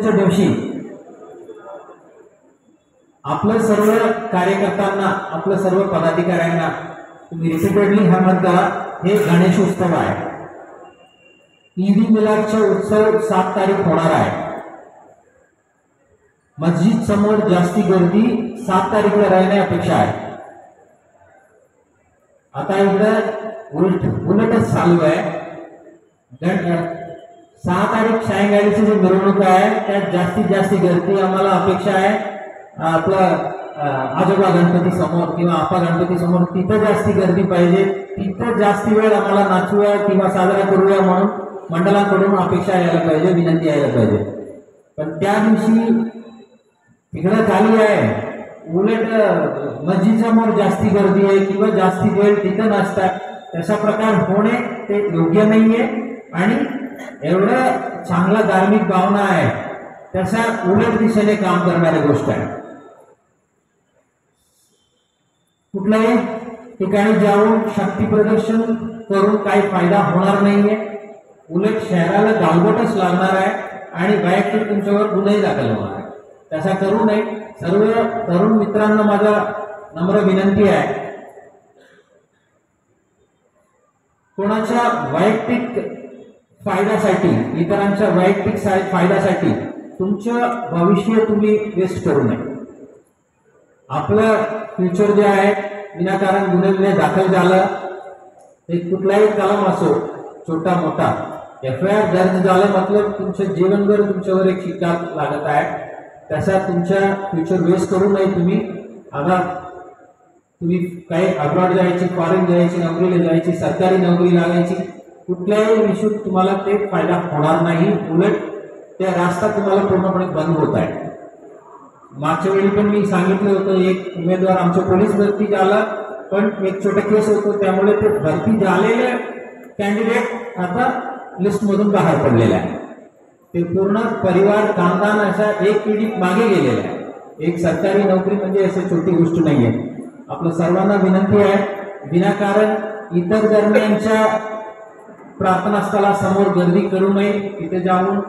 गणेशोत्सवाच्या दिवशी आपलं सर्व कार्यकर्त्यांना, आपलं सर्व पदाधिकाऱ्यांना तुम्ही रिपीटेडली हा म्हणता, हे गणेशोत्सव आहे. ईद मिलादचा उत्सव 7 तारीख होणार आहे. मस्जिद समोर जास्ती गर्दी 7 तारीखला राहणे अपेक्षा आहे. आता इकडं उलटच चालू आहे. 6 तारीख सायंकाळीची जी मिरवणूक आहे त्यात जास्तीत जास्त गर्दी आम्हाला अपेक्षा आहे. आपलं आजोबा गणपती समोर किंवा आपा गणपती समोर तिथं जास्ती गर्दी पाहिजे. तिथं जास्ती वेळ आम्हाला नाचूया किंवा साजरा करूया म्हणून मंडळाकडून अपेक्षा यायला पाहिजे, विनंती यायला पाहिजे. पण त्या दिवशी तिकडं खाली आहे, उलट मस्जिद समोर जास्ती गर्दी आहे किंवा जास्ती वेळ तिथं नसतात. तसा प्रकार होणे ते योग्य नाहीये आणि एवढं चांगला धार्मिक भावना आहे तसा उलट दिशेने काम करणारी गोष्ट आहे. कुठल्याही ठिकाणी जाऊन शक्ती प्रदर्शन करून काही फायदा होणार नाहीये. उलट शहराला गालबोटच लागणार आहे आणि वैयक्तिक तुमच्यावर गुन्हे दाखल होणार आहे. तसा करू नये. सर्व तरुण मित्रांना माझा नम्र विनंती आहे, कोणाच्या वैयक्तिक फायद्यासाठी, इतरांच्या वैयक्तिक फायद्यासाठी तुमचं भविष्य तुम्ही वेस्ट करू नये. आपलं फ्युचर जे आहे विनाकारण गुन्हे दाखल झालं, ते कुठलाही कलम असो छोटा मोठा, FIR दर्ज झालं मतलब तुमचं जीवनभर तुमच्यावर एक शिक्का लागत आहे. तसा तुमच्या फ्युचर वेस्ट करू नये. तुम्ही काही अब्रॉड जायची, फॉरेन जायची, नोकरीला जायची, सरकारी नोकरी लागायची, कुठल्याही विषयात तुम्हाला ते फायदा होणार नाही. उलट त्या रास्ता तुम्हाला पूर्णपणे बंद होत आहे. मागच्या वेळी पण मी सांगितलं होतं, एक उमेदवार आमच्या पोलीस भरती झाला पण एक छोटा केस होतो, त्यामुळे ते भरती झालेले कॅन्डिडेट आता लिस्टमधून बाहेर पडलेले आहे. ते पूर्ण परिवार खानदान अशा एक पिढी मागे गेलेला आहे. एक सरकारी नोकरी म्हणजे अशी छोटी गोष्ट नाहीये. आपलं सर्वांना विनंती आहे, विनाकारण इतर धर्मियांच्या प्रार्थनास्थळासमोर गर्दी करू नये, तिथे जाऊन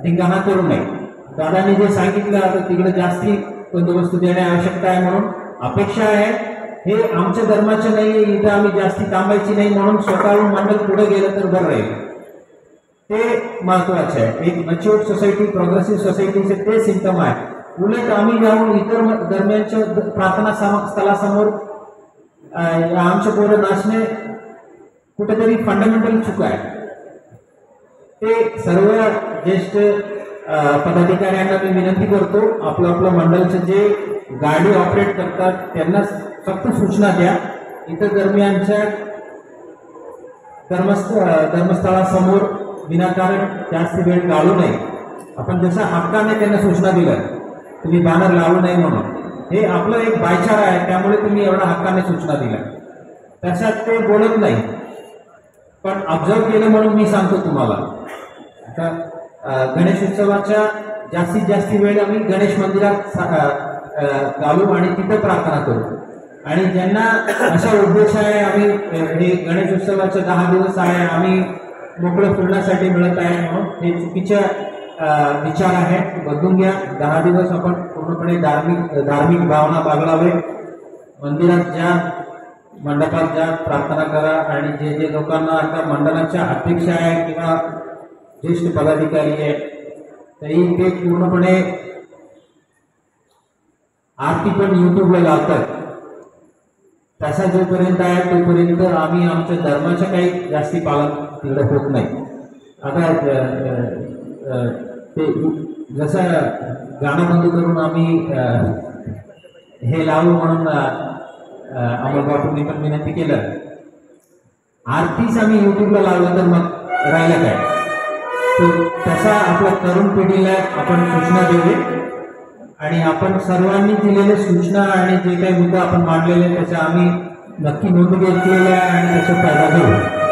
धिंगाणा करू नये. दादांनी जे सांगितलं आता तिकडे जास्ती बंदोबस्त देणे आवश्यकता आहे म्हणून अपेक्षा आहे. हे आमच्या धर्माचे नाही, इथं आम्ही जास्ती थांबायची नाही म्हणून स्वतःहून मंडळ पुढे गेलं तर बरं राहील. ते महत्वाचे आहे. एक मॅच्युअर्ड सोसायटी, प्रोग्रेसिव्ह सोसायटीचे ते सिम्पटम आहे. उलट आम्ही जाऊन इतर धर्मियांच्या प्रार्थना स्थळासमोर आमच्या पोरं नाचणे कुठेतरी फंडामेंटल चूक आहे. ते सर्व ज्येष्ठ पदाधिकाऱ्यांना मी विनंती करतो, आपलं आपलं मंडळचं जे गाडी ऑपरेट करतात त्यांना फक्त सूचना द्या. इतर धर्मियांच्या धर्मस्थळासमोर विनाकारण जास्त वेळ घालू नये. आपण जसं हक्काने त्यांना सूचना दिल्या, तुम्ही बॅनर लावू नये म्हणून, हे आपलं एक भाईचारा आहे, त्यामुळे तुम्ही एवढा हक्काने सूचना दिल्या. तशात ते बोलत नाही, पण ऑब्झर्व केलं म्हणून मी सांगतो तुम्हाला. आता गणेश उत्सवाच्या जास्तीत जास्त वेळ आम्ही गणेश मंदिरात घालू आणि तिथं प्रार्थना करू. आणि ज्यांना असा उद्देश आहे, आम्ही हे गणेश उत्सवाचे 10 दिवस आहे, आम्ही मोकळं फिरण्यासाठी मिळत आहे म्हणून, हे चुकीच्या विचार आहे. बदलून घ्या. 10 दिवस आपण पूर्णपणे धार्मिक भावना बागलावे. मंदिरात जा, मंडपात जा, प्रार्थना करा. आणि जे जे लोकांना आता मंडळाच्या अध्यक्ष आहे किंवा ज्येष्ठ पदाधिकारी आहे तरी ते पूर्णपणे आरती पण युट्यूबला लावतात. तसा जोपर्यंत आहे तोपर्यंत आम्ही आमच्या धर्माचं काही जास्ती पालन तिकडे होत नाही. आता ते जसं गाणं बंद करून आम्ही हे लावू म्हणून अमोलबापूंनी पण विनंती केलं. आरतीच आम्ही युट्यूबला लावलं तर मग राहिलं काय? तसा आपल्या तरुण पिढीला आपण सूचना देऊ आणि आपण सर्वांनी दिलेल्या सूचना आणि जे काही मुद्दा आपण मांडलेले त्याचा आम्ही नक्की नोंद घेतलेला आहे आणि त्याचा फायदा घेऊ.